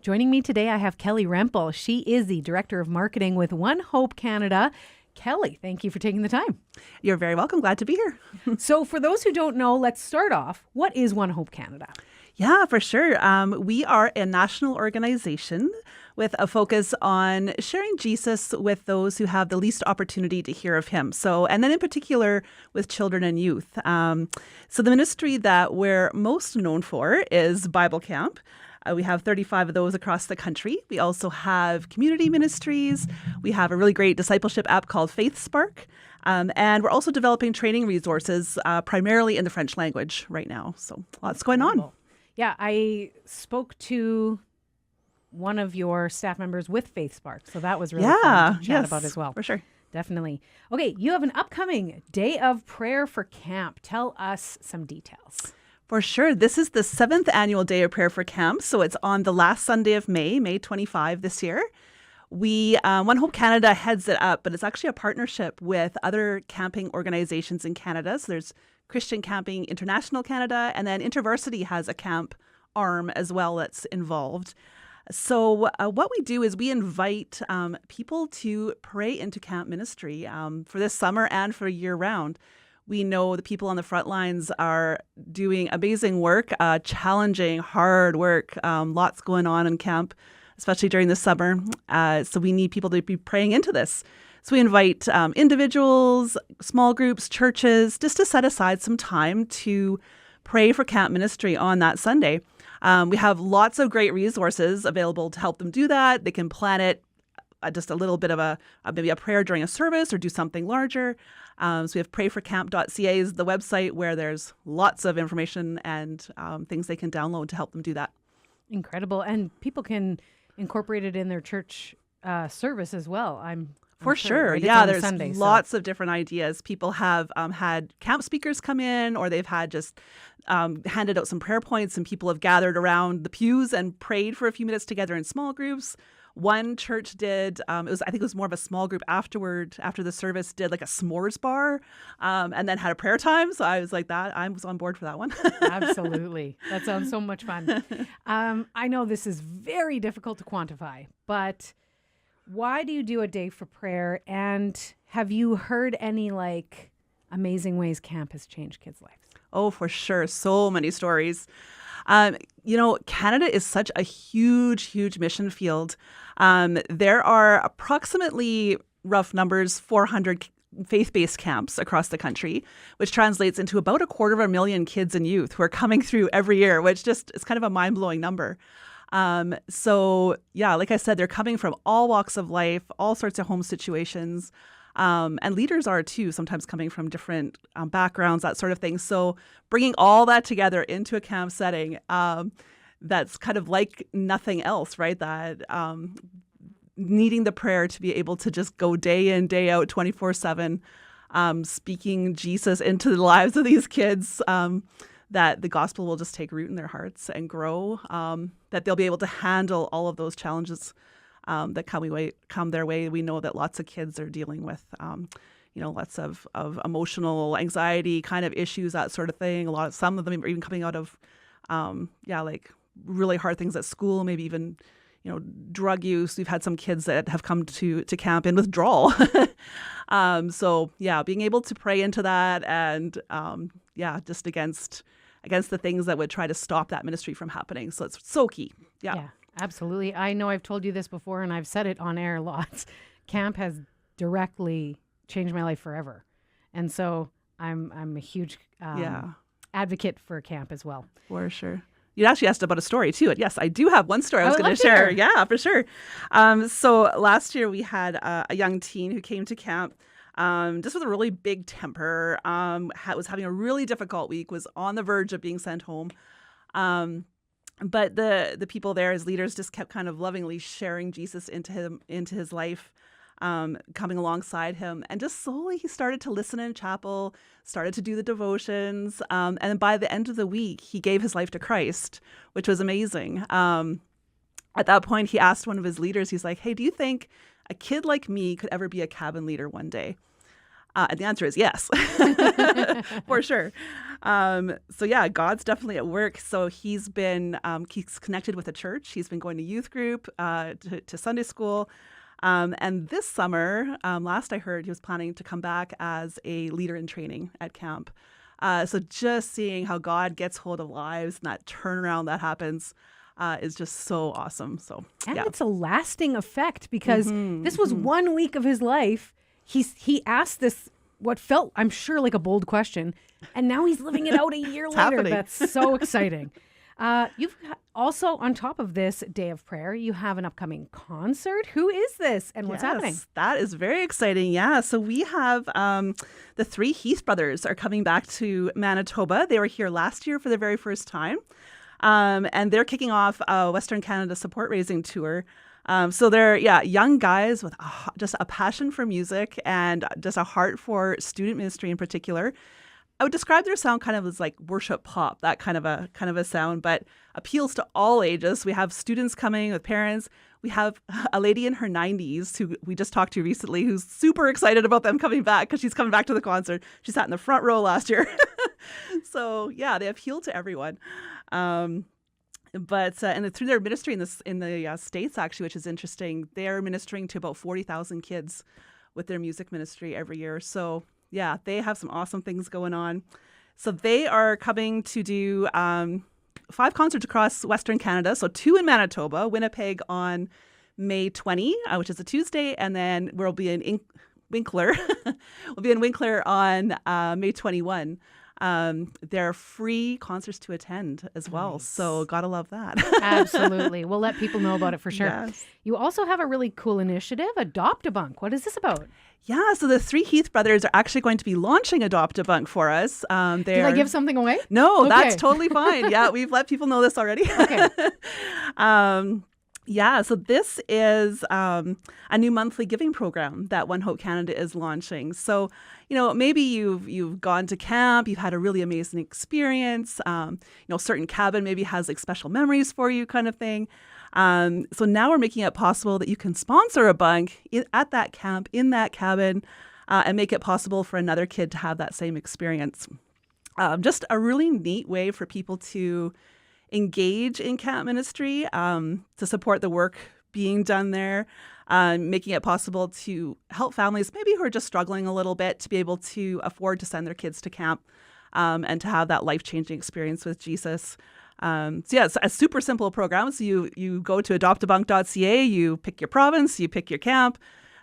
Joining me today, I have Kelly Rempel. She is the Director of Marketing with One Hope Canada. Kelly, thank you for taking the time. You're very welcome. Glad to be here. So for those who don't know, let's start off. What is One Hope Canada? Yeah, for sure. We are a national organization with a focus on sharing Jesus with those who have the least opportunity to hear of him. And then in particular with children and youth. So the ministry that we're most known for is Bible Camp. We have 35 of those across the country. We also have community ministries. We have a really great discipleship app called Faith Spark. And we're also developing training resources primarily in the French language right now. So lots going on. Yeah, I spoke to one of your staff members with Faith Spark. So that was really fun to chat about as well. For sure. Definitely. Okay, you have an upcoming Day of Prayer for Camp. Tell us some details. For sure. This is the 7th annual Day of Prayer for Camp. So it's on the last Sunday of May 25 this year. One Hope Canada heads it up, but it's actually a partnership with other camping organizations in Canada. So there's Christian Camping International Canada, and then InterVarsity has a camp arm as well that's involved. So what we do is we invite people to pray into camp ministry for this summer and for year round. We know the people on the front lines are doing amazing work, challenging, hard work, lots going on in camp, especially during the summer. So we need people to be praying into this. So we invite individuals, small groups, churches, just to set aside some time to pray for camp ministry on that Sunday. We have lots of great resources available to help them do that. They can plan it just a little bit of maybe a prayer during a service or do something larger. So we have prayforcamp.ca is the website where there's lots of information and things they can download to help them do that. Incredible. And people can incorporate it in their church service as well. For sure. Right? Yeah, there's Sunday, lots of different ideas. People have had camp speakers come in, or they've had just handed out some prayer points, and people have gathered around the pews and prayed for a few minutes together in small groups. One church did, I think it was more of a small group after the service, did like a s'mores bar and then had a prayer time. So I was like I was on board for that one. Absolutely. That sounds so much fun. I know this is very difficult to quantify, but why do you do a day for prayer? And have you heard any amazing ways camp has changed kids' lives? Oh, for sure. So many stories. Canada is such a huge, huge mission field. There are approximately, rough numbers, 400 faith-based camps across the country, which translates into about 250,000 kids and youth who are coming through every year, which just is kind of a mind-blowing number. Like I said, they're coming from all walks of life, all sorts of home situations. And leaders are too, sometimes coming from different backgrounds, that sort of thing. So bringing all that together into a camp setting, that's kind of like nothing else, right? That needing the prayer to be able to just go day in, day out, 24/7, speaking Jesus into the lives of these kids, that the gospel will just take root in their hearts and grow, that they'll be able to handle all of those challenges that come their way. We know that lots of kids are dealing with, lots of emotional anxiety kind of issues, that sort of thing. Some of them are even coming out of, really hard things at school, maybe even, drug use. We've had some kids that have come to camp in withdrawal. Being able to pray into that and, just against the things that would try to stop that ministry from happening. So it's so key. Yeah. Absolutely. I know I've told you this before and I've said it on air lots. Camp has directly changed my life forever. And so I'm a huge advocate for camp as well. For sure. You actually asked about a story too. And yes, I do have one story I was going to share. Yeah, for sure. So last year we had a young teen who came to camp just with a really big temper, was having a really difficult week, was on the verge of being sent home. But the people there, his leaders, just kept kind of lovingly sharing Jesus into his life, coming alongside him. And just slowly he started to listen in chapel, started to do the devotions. And by the end of the week, he gave his life to Christ, which was amazing. At that point, he asked one of his leaders, he's like, hey, do you think a kid like me could ever be a cabin leader one day? And the answer is yes, for sure. So yeah, God's definitely at work. So he's connected with the church. He's been going to youth group, to Sunday school. And this summer, last I heard, he was planning to come back as a leader in training at camp. So just seeing how God gets hold of lives and that turnaround that happens is just so awesome. So and yeah. it's a lasting effect because this was 1 week of his life. He asked this, what felt, I'm sure, like a bold question, and now he's living it out a year later. Happening. That's so exciting. You've also, on top of this day of prayer, you have an upcoming concert. Who is this and what's happening? That is very exciting. Yeah. So we have the three Heath brothers are coming back to Manitoba. They were here last year for the very first time. And they're kicking off a Western Canada support raising tour. So they're, young guys with just a passion for music and just a heart for student ministry in particular. I would describe their sound kind of as like worship pop, that kind of a sound, but appeals to all ages. We have students coming with parents. We have a lady in her 90s who we just talked to recently who's super excited about them coming back because she's coming back to the concert. She sat in the front row last year. So yeah, they appeal to everyone. But through their ministry in the States, actually, which is interesting, they're ministering to about 40,000 kids with their music ministry every year. So yeah, they have some awesome things going on. So they are coming to do 5 concerts across Western Canada. So 2 in Manitoba, Winnipeg on May 20, which is a Tuesday, and then we'll be in Winkler. We'll be in Winkler on May 21. They're free concerts to attend as well. Nice. So gotta love that. Absolutely. We'll let people know about it for sure. Yes. You also have a really cool initiative, Adopt a Bunk. What is this about? Yeah, so the 3 Heath brothers are actually going to be launching Adopt a Bunk for us. Did I give something away? No, okay. That's totally fine. Yeah, we've let people know this already. Okay. Yeah, so this is a new monthly giving program that One Hope Canada is launching. So, maybe you've gone to camp, you've had a really amazing experience. Certain cabin maybe has like special memories for you, kind of thing. So now we're making it possible that you can sponsor a bunk at that camp, in that cabin, and make it possible for another kid to have that same experience. Just a really neat way for people to engage in camp ministry, to support the work being done there, making it possible to help families maybe who are just struggling a little bit to be able to afford to send their kids to camp, and to have that life-changing experience with Jesus. It's a super simple program. So you go to adoptabunk.ca, you pick your province, you pick your camp.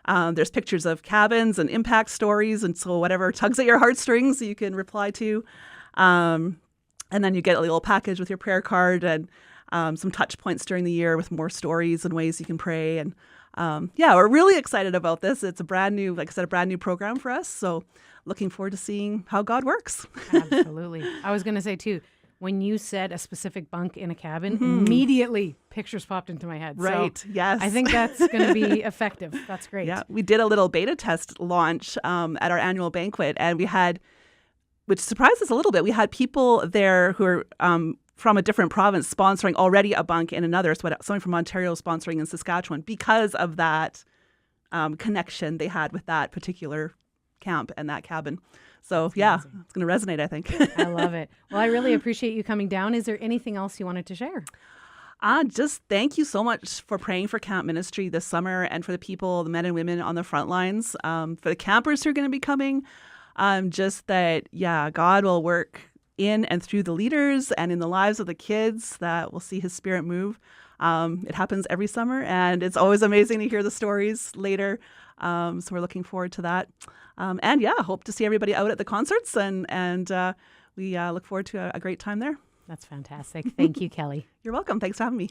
There's pictures of cabins and impact stories, and so whatever tugs at your heartstrings you can reply to. And then you get a little package with your prayer card and some touch points during the year with more stories and ways you can pray. And we're really excited about this. It's a brand new program for us. So looking forward to seeing how God works. Absolutely. I was going to say too, when you said a specific bunk in a cabin, immediately pictures popped into my head. Right. So yes. I think that's going to be effective. That's great. Yeah. We did a little beta test launch at our annual banquet, and we had, which surprised us a little bit, we had people there who are from a different province sponsoring already a bunk in another. So someone from Ontario sponsoring in Saskatchewan because of that connection they had with that particular camp and that cabin. So it's going to resonate, I think. I love it. Well, I really appreciate you coming down. Is there anything else you wanted to share? Just thank you so much for praying for camp ministry this summer and for the people, the men and women on the front lines, for the campers who are going to be coming. Just that, God will work in and through the leaders and in the lives of the kids, that we'll see his spirit move. It happens every summer, and it's always amazing to hear the stories later. So we're looking forward to that. Hope to see everybody out at the concerts, and we look forward to a great time there. That's fantastic. Thank you, Kelly. You're welcome. Thanks for having me.